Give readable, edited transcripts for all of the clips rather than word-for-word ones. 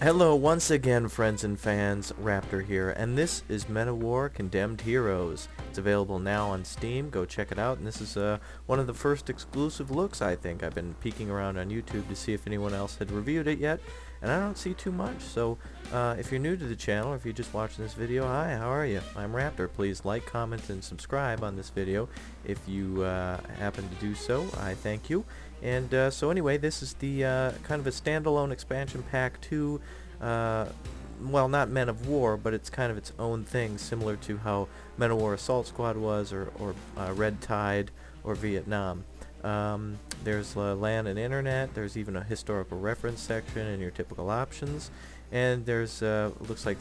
Hello once again, friends and fans, Raptor here, and this is Men of War Condemned Heroes. It's available now on Steam, go check it out, and this is one of the first exclusive looks, I think. I've been peeking around on YouTube to see if anyone else had reviewed it yet, and I don't see too much, so if you're new to the channel, or if you're just watching this video, hi, how are you? I'm Raptor. Please like, comment, and subscribe on this video. If you happen to do so, I thank you. And so anyway, this is the kind of a standalone expansion pack to, well, not Men of War, but it's kind of its own thing, similar to how Men of War Assault Squad was, or Red Tide, or Vietnam. There's LAN and Internet, there's even a historical reference section and your typical options, and there's, looks like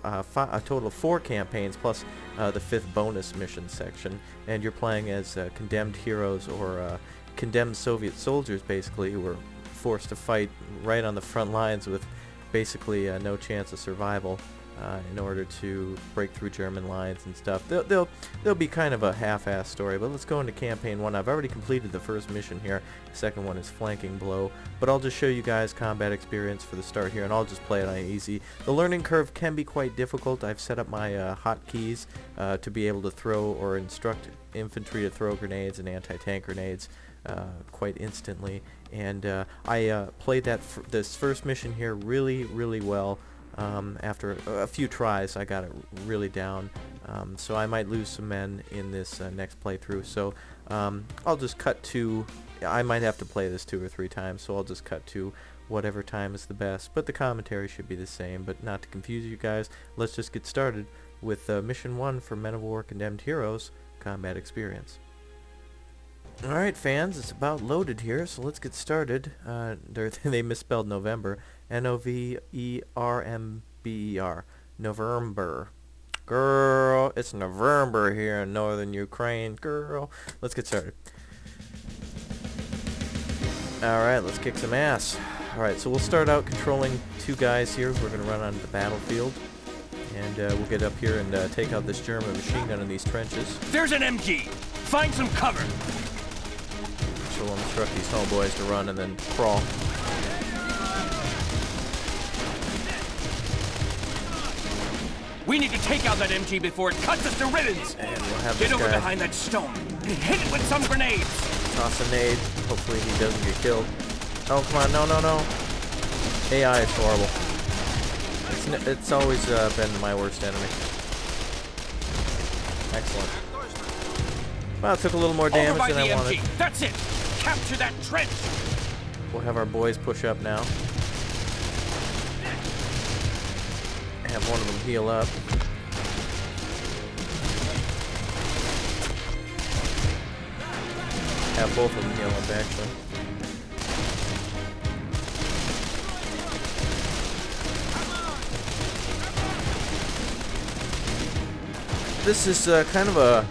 a total of 4 campaigns, plus the 5th bonus mission section, and you're playing as condemned heroes, or condemned Soviet soldiers, basically, who were forced to fight right on the front lines with basically no chance of survival in order to break through German lines and stuff. They'll be kind of a half-assed story, but let's go into campaign 1. I've already completed the first mission here. The second one is Flanking Blow, but I'll just show you guys combat experience for the start here, and I'll just play it on easy. The learning curve can be quite difficult. I've set up my hotkeys to be able to throw or instruct infantry to throw grenades and anti-tank grenades quite instantly, and I played this first mission here really well. After a few tries, I got it really down, so I might lose some men in this next playthrough, so I'll just cut to, I might have to play this 2 or 3 times, so I'll just cut to whatever time is the best, but the commentary should be the same. But not to confuse you guys, let's just get started with mission 1 for Men of War Condemned Heroes Combat Experience. Alright fans, it's about loaded here, so let's get started. They misspelled November. N-O-V-E-R-M-B-E-R. November. Girl, it's November here in northern Ukraine. Girl, let's get started. Alright, let's kick some ass. Alright, so we'll start out controlling 2 guys here. We're going to run onto the battlefield. And we'll get up here and take out this German machine gun in these trenches. There's an MG! Find some cover! So we'll instruct these homeboys to run and then crawl. We need to take out that MG before it cuts us to ribbons! And we'll have Get this over guy behind that stone and hit it with some grenades! toss a nade. Hopefully he doesn't get killed. Oh, come on. No. AI is horrible. It's always been my worst enemy. Excellent. Well, it took a little more damage than I wanted. That's it! Capture that trench! We'll have our boys push up now. Have one of them heal up. Have both of them heal up, actually. This is kind of a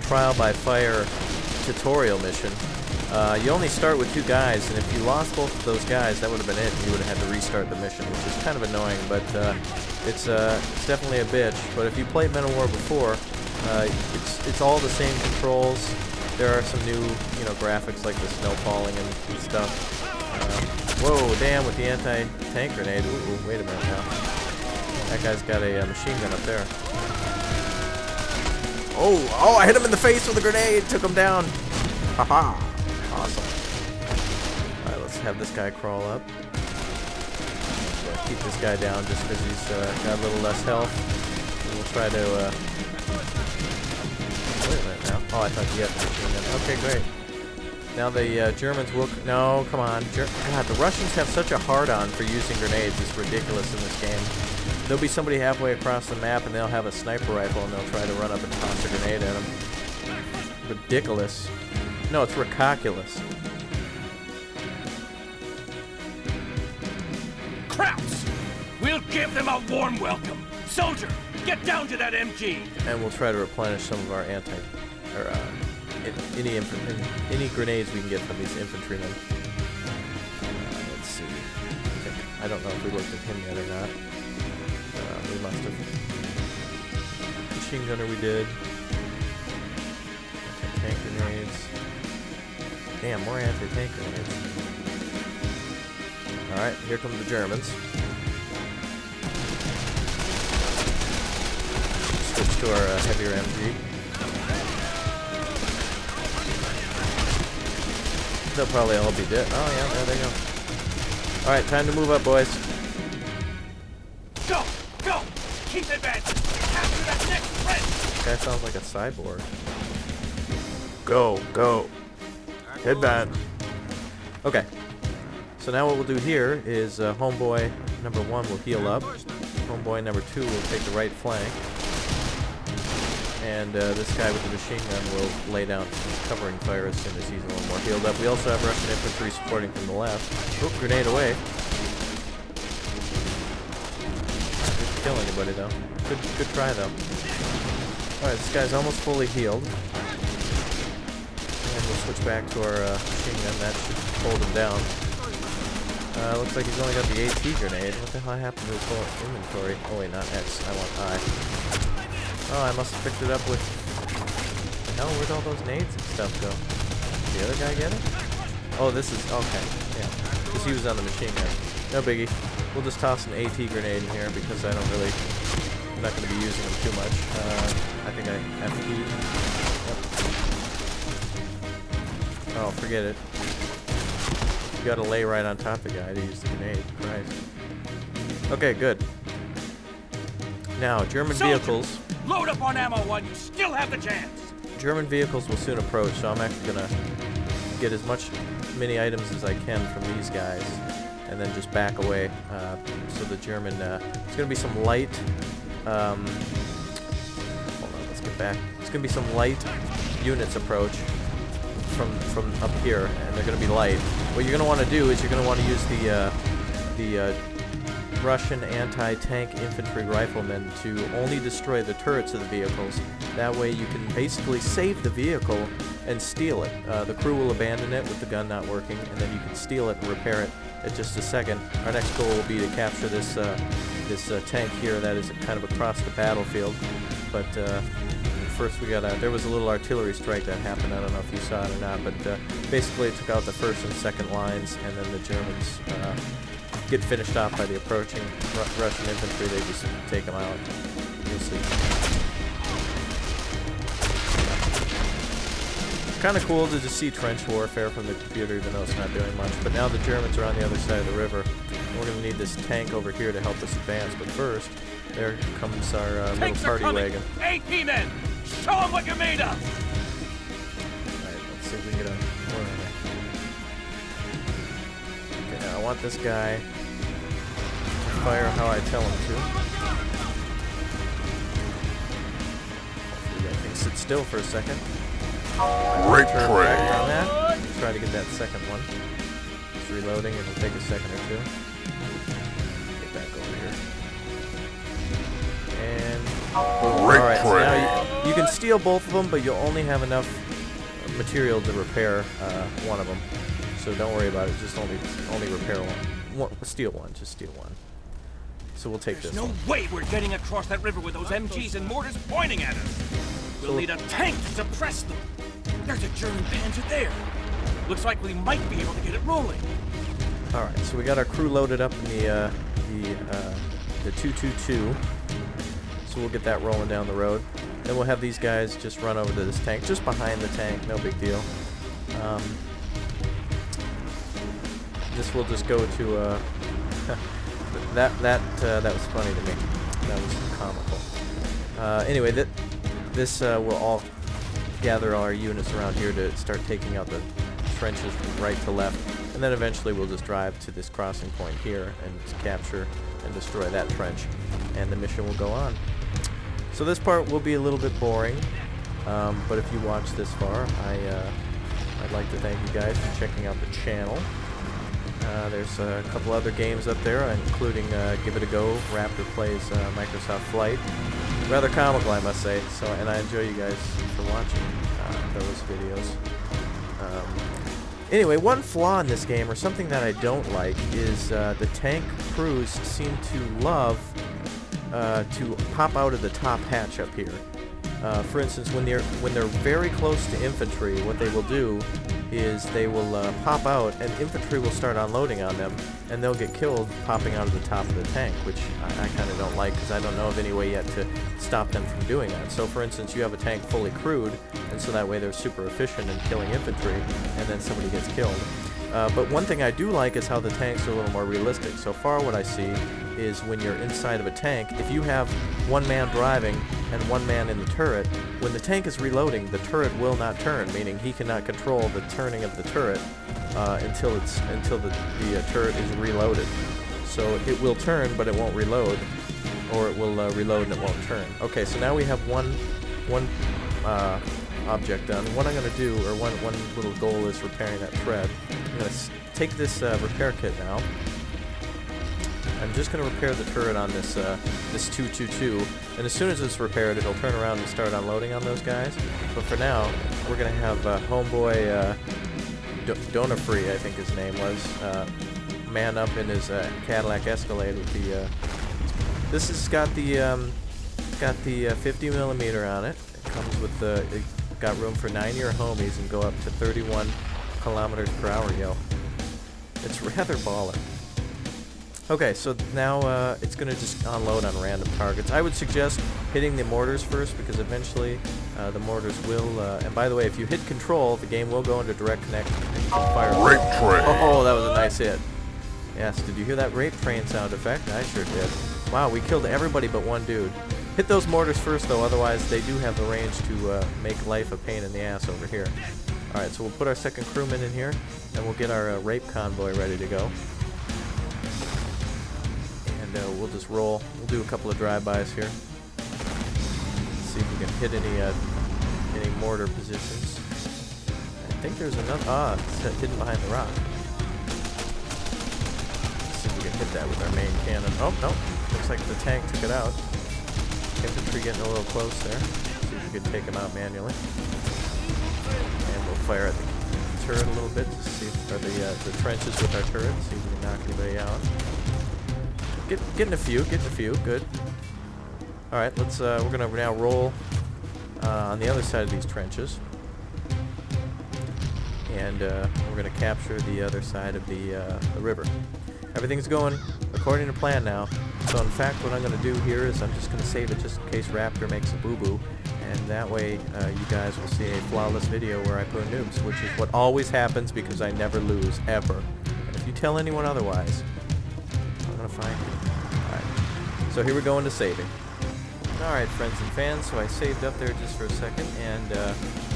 trial by fire tutorial mission. You only start with 2 guys, and if you lost both of those guys, that would have been it. You would have had to restart the mission, which is kind of annoying, but it's definitely a bitch. But if you played Men of War before, it's all the same controls. There are some new, graphics like the snow falling and stuff. Whoa, damn! With the anti-tank grenade. Ooh, wait a minute now. That guy's got a machine gun up there. Oh! I hit him in the face with a grenade. Took him down. Haha! Awesome. Alright, let's have this guy crawl up. Keep this guy down just because he's got a little less health. And we'll try to, wait a minute now. Oh, I thought you had the machine gun. Okay, great. Now the Germans will... No, come on. God, the Russians have such a hard-on for using grenades. It's ridiculous in this game. There'll be somebody halfway across the map and they'll have a sniper rifle and they'll try to run up and toss a grenade at them. Ridiculous. No, it's ridiculous. Krauts! We'll give them a warm welcome! Soldier, get down to that MG! And we'll try to replenish some of our any grenades we can get from these infantrymen. Let's see. I don't know if we looked at him yet or not. We must have. Machine gunner we did. Anti-tank grenades. Damn, more anti-tank grenades. Alright, here come the Germans. Switch to our heavier MG. They'll probably all be dead. Oh yeah, there they go. Alright, time to move up, boys. Go! Go! Keep advancing! Capture that next threat! This guy sounds like a cyborg. Go, go. Headband. Okay. So now what we'll do here is homeboy number 1 will heal up. Homeboy number 2 will take the right flank. And this guy with the machine gun will lay down some covering fire as soon as he's a little more healed up. We also have Russian infantry supporting from the left. Oh, grenade away. Didn't kill anybody though. Good try though. Alright, this guy's almost fully healed. And we'll switch back to our machine gun. That should hold him down. Looks like he's only got the AT grenade. What the hell happened to his whole inventory? Oh wait, not X. I want I. Oh, I must have picked it up with... Hell, where'd all those nades and stuff go? Did the other guy get it? Oh, this is... Okay, yeah. Because he was on the machine gun. No biggie. We'll just toss an AT grenade in here because I don't really... I'm not going to be using them too much. I think I F.A.Q. Yep. Oh, forget it. You gotta lay right on top of the guy to use the grenade. Christ. Okay, good. Now, German vehicles... Load up on ammo while you still have the chance! German vehicles will soon approach, so I'm actually gonna get as many items as I can from these guys, and then just back away. So the German, it's gonna be some light. Hold on, let's get back. It's gonna be some light units approach from up here, and they're gonna be light. What you're gonna want to do is you're gonna want to use the Russian anti-tank infantry riflemen to only destroy the turrets of the vehicles. That way you can basically save the vehicle and steal it. The crew will abandon it with the gun not working, and then you can steal it and repair it in just a second. Our next goal will be to capture this tank here that is kind of across the battlefield. But first we gotta... There was a little artillery strike that happened. I don't know if you saw it or not, but basically it took out the first and second lines, and then the Germans get finished off by the approaching Russian infantry. They just take them out. You'll see. Kind of cool to just see trench warfare from the computer, even though it's not doing much. But now the Germans are on the other side of the river. We're going to need this tank over here to help us advance. But first, there comes our little party wagon. AP men! Show them what you're made of! Alright, let's see if we can get a... Okay, now I want this guy... fire how I tell him to. Hopefully that thing sits still for a second. Great play. On that. Try to get that second one. It's reloading. It'll take a second or two. Get back over here. And alright, so now you can steal both of them, but you'll only have enough material to repair one of them. So don't worry about it. Just only repair one. Steal one. Just steal one. So we'll take this. There's no way we're getting across that river with those MGs and mortars pointing at us. We'll need a tank to suppress them. There's a German panzer there. Looks like we might be able to get it rolling. All right, so we got our crew loaded up in the 222. So we'll get that rolling down the road. Then we'll have these guys just run over to this tank, just behind the tank. No big deal. This will just go to. That was funny to me. That was comical. Anyway, this will all gather all our units around here to start taking out the trenches from right to left, and then eventually we'll just drive to this crossing point here and capture and destroy that trench, and the mission will go on. So this part will be a little bit boring, but if you watched this far, I'd like to thank you guys for checking out the channel. There's a couple other games up there, including Give It a Go. Raptor plays Microsoft Flight. Rather comical, I must say. So, and I enjoy you guys for watching those videos. Anyway, one flaw in this game, or something that I don't like, is the tank crews seem to love to pop out of the top hatch up here. For instance, when they're very close to infantry, what they will do is they will pop out and infantry will start unloading on them, and they'll get killed popping out of the top of the tank, which I kind of don't like because I don't know of any way yet to stop them from doing that. So for instance, you have a tank fully crewed, and so that way they're super efficient in killing infantry, and then somebody gets killed. But one thing I do like is how the tanks are a little more realistic. So far what I see is when you're inside of a tank, if you have one man driving and one man in the turret, when the tank is reloading, the turret will not turn, meaning he cannot control the turning of the turret until the turret is reloaded. So it will turn, but it won't reload, or it will reload and it won't turn. Okay, so now we have one object done. What I'm going to do, or one little goal, is repairing that thread. I'm going to take this repair kit now. I'm just going to repair the turret on this 222, and as soon as it's repaired, it'll turn around and start unloading on those guys. But for now, we're going to have homeboy Donafree, I think his name was, man up in his Cadillac Escalade with the. This has got the 50mm on it. It comes with the. Got room for 9 of your homies and go up to 31 kilometers per hour, yo. It's rather baller. Okay, so now it's going to just unload on random targets. I would suggest hitting the mortars first, because eventually the mortars will... and by the way, if you hit control, the game will go into direct connect and you can fire... Rape train! Oh, that was a nice hit. Yes, did you hear that rape train sound effect? I sure did. Wow, we killed everybody but one dude. Hit those mortars first, though, otherwise they do have the range to make life a pain in the ass over here. Alright, so we'll put our second crewman in here, and we'll get our rape convoy ready to go. And we'll just roll. We'll do a couple of drive-bys here. See if we can hit any mortar positions. I think there's another... it's hidden behind the rock. Let's see if we can hit that with our main cannon. Oh, no. Looks like the tank took it out. Infantry getting a little close there. See if we can take them out manually. And we'll fire at the turret a little bit to see if, or the trenches with our turret, see if we can knock anybody out. Getting a few, good. Alright, let's we're gonna now roll on the other side of these trenches. And we're gonna capture the other side of the river. Everything's going according to plan now. So in fact, what I'm going to do here is I'm just going to save it just in case Raptor makes a boo-boo, and that way you guys will see a flawless video where I put noobs, which is what always happens because I never lose, ever. And if you tell anyone otherwise, I'm going to find you. Alright, so here we go into saving. Alright, friends and fans, so I saved up there just for a second, and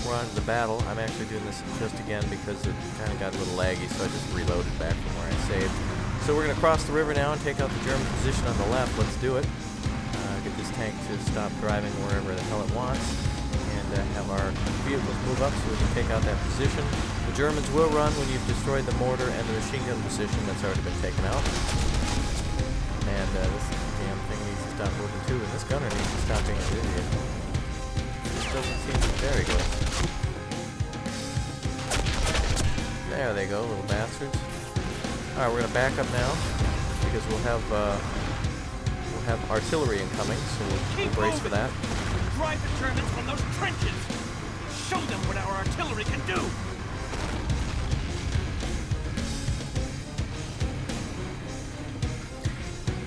we're on to the battle. I'm actually doing this just again because it kind of got a little laggy, so I just reloaded back from where I saved. So we're going to cross the river now and take out the German position on the left. Let's do it. Get this tank to stop driving wherever the hell it wants. And have our vehicles move up so we can take out that position. The Germans will run when you've destroyed the mortar and the machine gun position that's already been taken out. And this damn thing needs to stop moving too. And this gunner needs to stop being an idiot. This doesn't seem to... There he goes. There they go, little bastards. Alright, we're gonna back up now because we'll have artillery incoming, so we'll brace for that. Drive the Germans from those trenches. Show them what our artillery can do.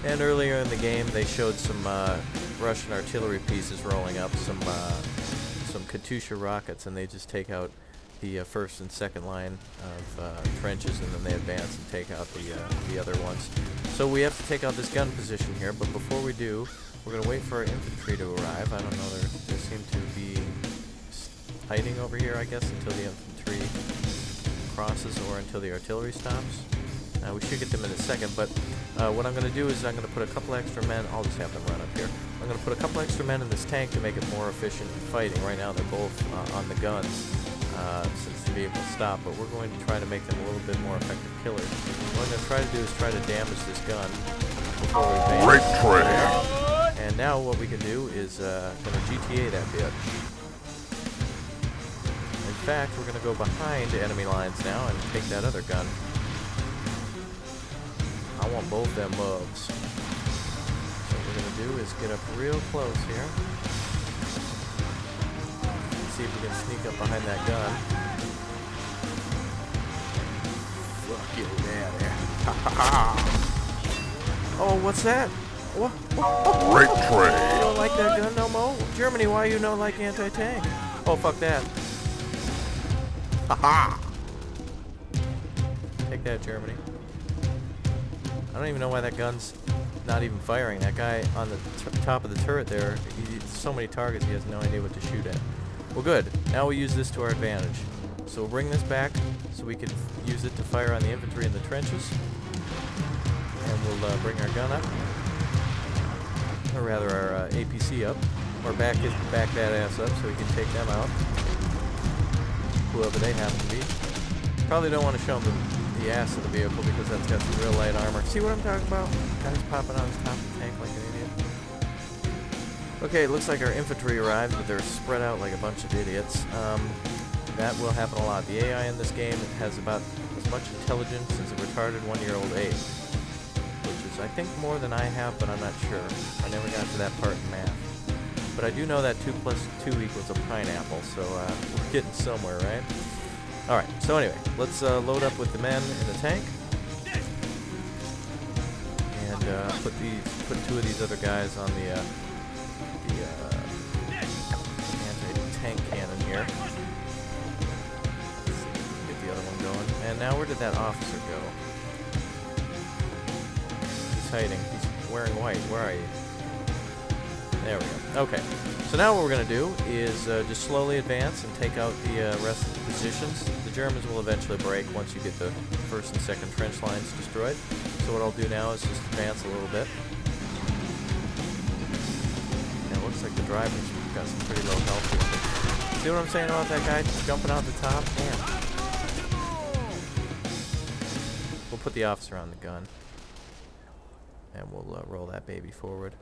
And earlier in the game, they showed some Russian artillery pieces rolling up, some Katyusha rockets, and they just take out the first and second line of trenches, and then they advance and take out the other ones. So we have to take out this gun position here, but before we do, we're going to wait for our infantry to arrive. I don't know, they seem to be hiding over here, I guess, until the infantry crosses or until the artillery stops. We should get them in a second, but what I'm going to do is I'm going to put a couple extra men. I'll just have them run up here. I'm going to put a couple extra men in this tank to make it more efficient in fighting. Right now they're both on the guns since the vehicle stopped, but we're going to try to make them a little bit more effective killers. What I'm going to try to do is try to damage this gun before we advance. Rape train! And now what we can do is going to GTA that bitch. In fact, we're going to go behind enemy lines now and take that other gun. I want both them bugs. So what we're going to do is get up real close here. See if we can sneak up behind that gun. Oh, what's that? What? Great trade. You don't like that gun no more? Germany, why you don't like anti-tank? Oh, fuck that. Haha. Take that, Germany. I don't even know why that gun's not even firing. That guy on the top of the turret there, so many targets, he has no idea what to shoot at. Well, good. Now we use this to our advantage. So we'll bring this back so we can use it to fire on the infantry in the trenches. And we'll bring our gun up. Or rather, our APC up. Or back that ass up so we can take them out. Whoever they happen to be. Probably don't want to show them the ass of the vehicle because that's got some real light armor. See what I'm talking about? Guy's popping on his top of the tank like an idiot. Okay, it looks like our infantry arrived, but they're spread out like a bunch of idiots. That will happen a lot. The AI in this game has about as much intelligence as a retarded 1-year-old ape. Which is, I think, more than I have, but I'm not sure. I never got to that part in math. But I do know that 2 + 2 = a pineapple, so we're getting somewhere, right? Alright, so anyway, let's load up with the men in the tank. And put 2 of these other guys on the anti-tank cannon here. Let's see if we can get the other one going. And now where did that officer go? He's hiding. He's wearing white. Where are you? There we go. Okay. So now what we're going to do is just slowly advance and take out the rest of the positions. The Germans will eventually break once you get the first and second trench lines destroyed. So what I'll do now is just advance a little bit. And it looks like the driver's got some pretty low health here. See what I'm saying about that guy jumping out the top? Damn. We'll put the officer on the gun. And we'll roll that baby forward.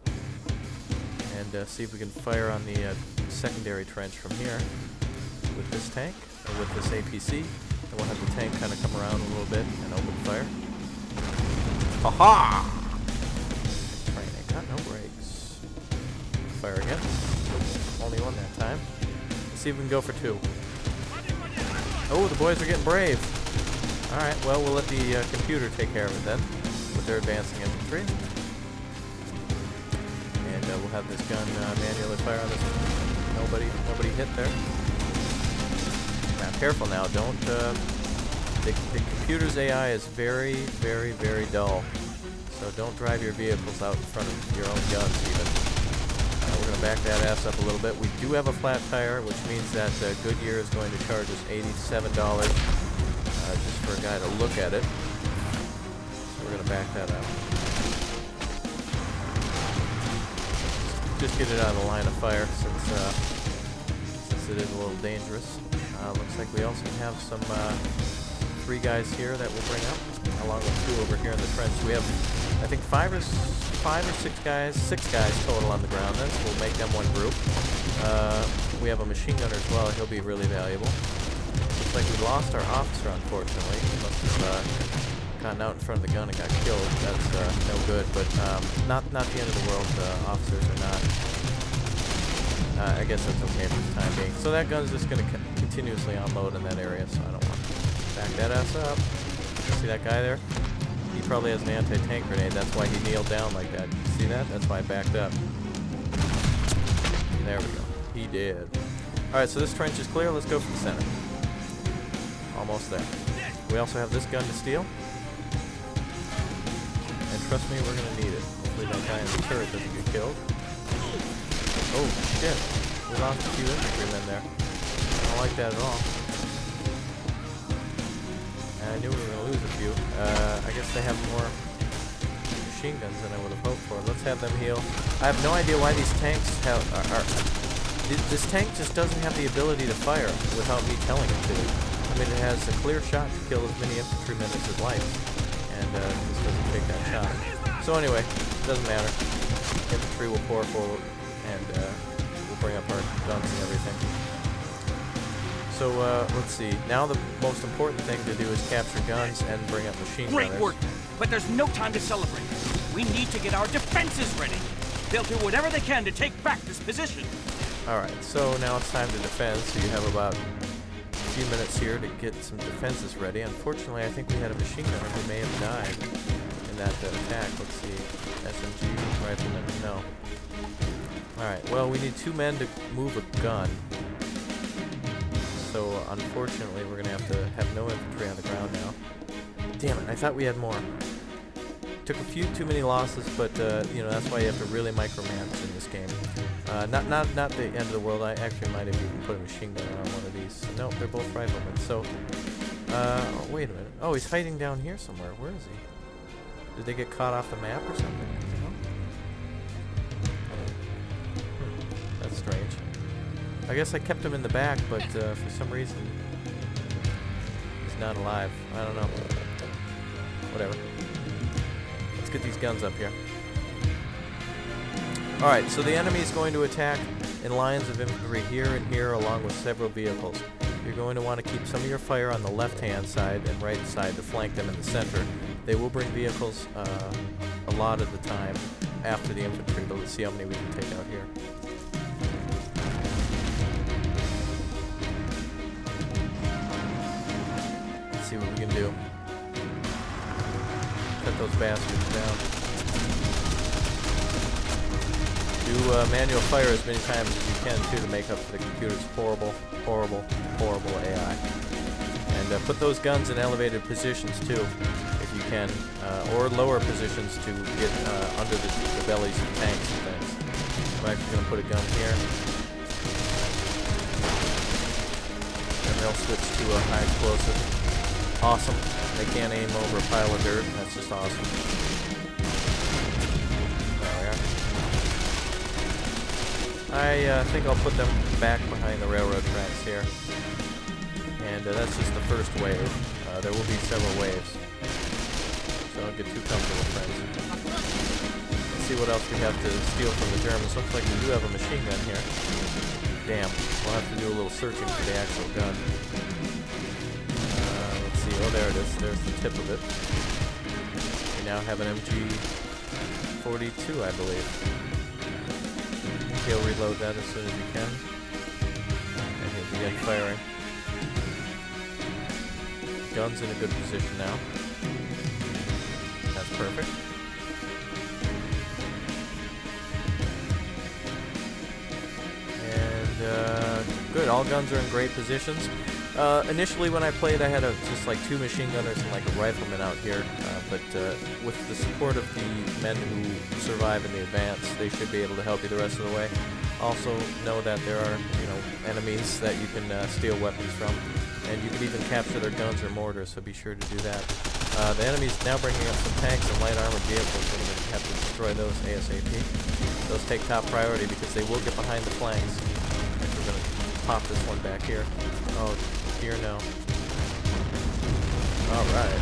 And see if we can fire on the secondary trench from here with this tank, or with this APC. And we'll have the tank kind of come around a little bit and open fire. Haha. Train ain't got no brakes. Fire again. Only one that time. Let's see if we can go for 2. Oh, the boys are getting brave. Alright, well, we'll let the computer take care of it then, with their advancing infantry. We'll have this gun manually fire on this. Nobody hit there. Now, careful now. Don't. The computer's AI is very, very, very dull. So don't drive your vehicles out in front of your own guns, even. We're going to back that ass up a little bit. We do have a flat tire, which means that Goodyear is going to charge us $87 just for a guy to look at it. So we're going to back that up. Just get it out of the line of fire since it is a little dangerous. Looks like we also have some 3 guys here that we'll bring up, along with 2 over here in the trench. We have, I think, 5 or 6 guys total on the ground. Then so we'll make them one group. We have a machine gunner as well. He'll be really valuable. Looks like we lost our officer, unfortunately. He must have gotten out in front of the gun and got killed. That's no good, but not the end of the world. Officers are not. I guess that's okay for the time being. So that gun's just going to continuously unload in that area, so I don't want to back that ass up. See that guy there? He probably has an anti-tank grenade. That's why he kneeled down like that. See that? That's why I backed up. There we go. He did. Alright, so this trench is clear. Let's go for the center. Almost there. We also have this gun to steal. And trust me, we're going to need it. Hopefully that guy in the turret doesn't get killed. Oh, shit. We lost a few infantrymen there. I don't like that at all. And I knew we were going to lose a few. I guess they have more machine guns than I would have hoped for. Let's have them heal. I have no idea why these tanks have... This tank just doesn't have the ability to fire without me telling it to. I mean, it has a clear shot to kill as many infantrymen as it likes. And this doesn't take that shot. So anyway, it doesn't matter. Infantry will pour forward, and we'll bring up our guns and everything. So let's see. Now the most important thing to do is capture guns and bring up machine gunners. Great work, but there's no time to celebrate. We need to get our defenses ready. They'll do whatever they can to take back this position. Alright, so now it's time to defend. So you have about few minutes here to get some defenses ready. Unfortunately, I think we had a machine gunner who may have died in that attack. Let's see. SMG, rifleman, no. Alright, well, we need 2 men to move a gun. So, unfortunately, we're going to have no infantry on the ground now. Damn it, I thought we had more. Took a few too many losses, but, you know, that's why you have to really micromanage in this game. Not the end of the world. I actually might have even put a machine gun on one of these. No, they're both riflemen. So, oh, wait a minute. Oh, he's hiding down here somewhere. Where is he? Did they get caught off the map or something? That's strange. I guess I kept him in the back, but for some reason he's not alive. I don't know. Whatever. Let's get these guns up here. Alright, so the enemy is going to attack in lines of infantry here and here along with several vehicles. You're going to want to keep some of your fire on the left-hand side and right side to flank them in the center. They will bring vehicles a lot of the time after the infantry, but let's see how many we can take out here. Let's see what we can do. Cut those bastards down. Do manual fire as many times as you can, too, to make up for the computer's horrible AI. And put those guns in elevated positions, too, if you can, or lower positions to get under the bellies of tanks and things. I'm actually going to put a gun here. And they'll switch to a high explosive. Awesome. They can't aim over a pile of dirt. That's just awesome. I think I'll put them back behind the railroad tracks here. And that's just the first wave. There will be several waves. So don't get too comfortable, friends. Let's see what else we have to steal from the Germans. Looks like we do have a machine gun here. Damn. We'll have to do a little searching for the actual gun. Let's see. Oh, there it is. There's the tip of it. We now have an MG42, I believe. He'll reload that as soon as he can. And he'll begin firing. Gun's in a good position now. That's perfect. And good, all guns are in great positions. Initially when I played I had just like 2 machine gunners and like a rifleman out here, but with the support of the men who survive in the advance, they should be able to help you the rest of the way. Also know that there are, you know, enemies that you can steal weapons from, and you can even capture their guns or mortars, so be sure to do that. The enemy's now bringing up some tanks and light armored vehicles. We're going to have to destroy those ASAP. Those take top priority because they will get behind the flanks. We're going to pop this one back here. Oh, here no. Alright.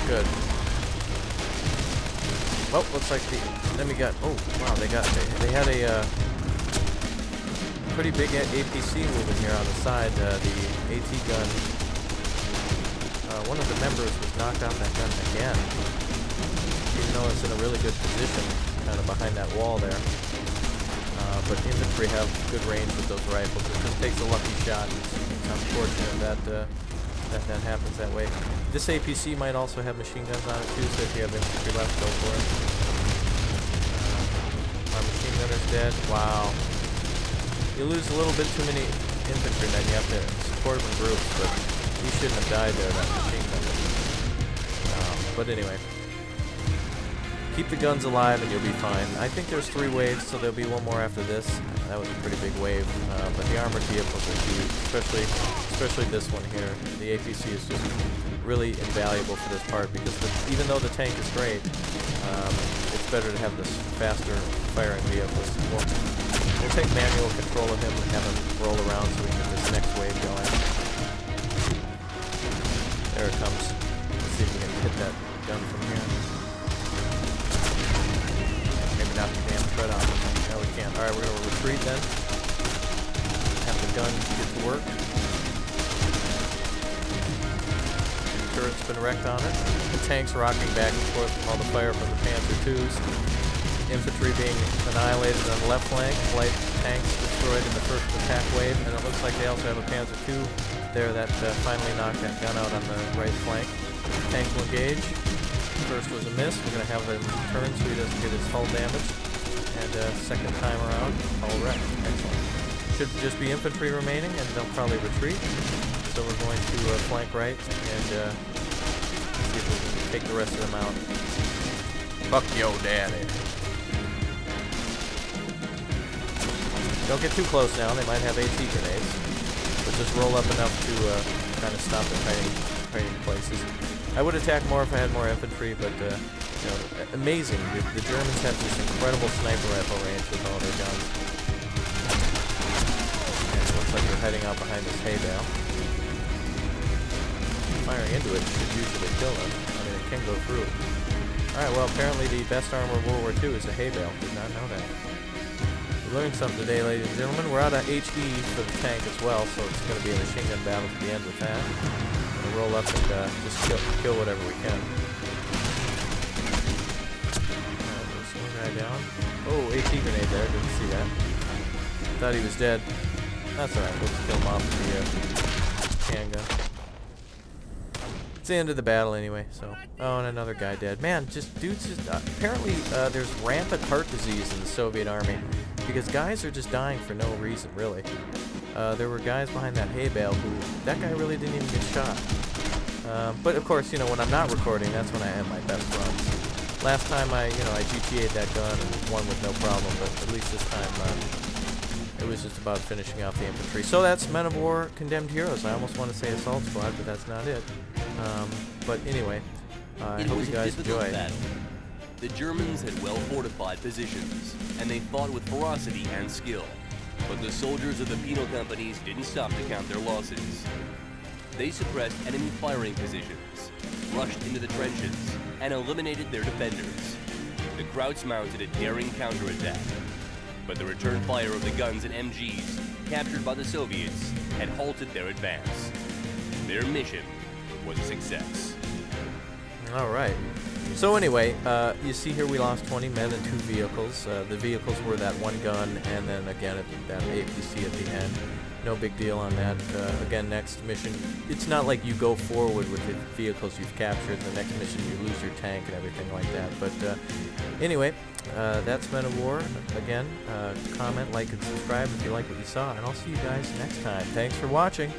Good. Well, looks like the enemy got... Oh, wow, they had a pretty big APC moving here on the side. The AT gun... one of the members was knocked out that gun again. Even though it's in a really good position, kind of behind that wall there. But infantry have good range with those rifles. It just takes a lucky shot. It's unfortunate that happens that way. This APC might also have machine guns on it too, so if you have infantry left, go for it. Our machine gunner's dead. Wow. You lose a little bit too many infantry, then you have to support them in groups, but he shouldn't have died there, that machine gunner. But anyway. Keep the guns alive and you'll be fine. I think there's 3 waves, so there'll be one more after this. That was a pretty big wave, but the armored vehicles are huge, especially this one here. The APC is just really invaluable for this part because even though the tank is great, it's better to have this faster firing vehicles. We'll take manual control of him and have him roll around so we can get this next wave going. There it comes. Let's see if we can hit that gun from here. Not the damn tread on it. No, we can't. Alright, we're going to retreat then. Have the gun get to work. The turret's been wrecked on it. The tank's rocking back and forth from all the fire from the Panther IIs. Infantry being annihilated on the left flank. Light tanks destroyed in the first attack wave, and it looks like they also have a Panzer II there that finally knocked that gun out on the right flank. Tank will engage. First was a miss. We're going to have him turn so he doesn't get his hull damaged. And second time around, hull wrecked. Excellent. Should just be infantry remaining, and they'll probably retreat. So we're going to flank right and see if we can take the rest of them out. Fuck yo daddy. Don't get too close now. They might have AT grenades. But just roll up enough to kind of stop the hiding places. I would attack more if I had more infantry, but you know, amazing. The Germans have this incredible sniper rifle range with all their guns. And it looks like they're heading out behind this hay bale. Firing into it should usually kill them. I mean, it can go through. Alright, well, apparently the best armor of World War II is a hay bale. Did not know that. We learned something today, ladies and gentlemen. We're out of HE for the tank as well, so it's going to be a machine gun battle to the end with that. We'll roll up and just kill whatever we can. There's one guy down. Oh, AT grenade there. Didn't see that. Thought he was dead. That's alright. We'll just kill him off with the handgun. It's the end of the battle anyway, so. Oh, and another guy dead. Man, dudes apparently there's rampant heart disease in the Soviet army because guys are just dying for no reason, really. There were guys behind that hay bale who, that guy really didn't even get shot. But of course, you know, when I'm not recording, that's when I have my best runs. Last time I GTA'd that gun and won with no problem, but at least this time it was just about finishing off the infantry. So that's Men of War Condemned Heroes. I almost want to say Assault Squad, but that's not it. But anyway, I hope you guys enjoy. The Germans had well-fortified positions, and they fought with ferocity and skill. But the soldiers of the penal companies didn't stop to count their losses. They suppressed enemy firing positions, rushed into the trenches, and eliminated their defenders. The Krauts mounted a daring counterattack, but the return fire of the guns and MGs captured by the Soviets had halted their advance. Their mission was a success. All right. So anyway, you see here we lost 20 men and 2 vehicles. The vehicles were that one gun and then again that APC at the end. No big deal on that. Again, next mission, it's not like you go forward with the vehicles you've captured. The next mission you lose your tank and everything like that. But anyway, that's Men of War. Again, comment, like, and subscribe if you like what you saw. And I'll see you guys next time. Thanks for watching.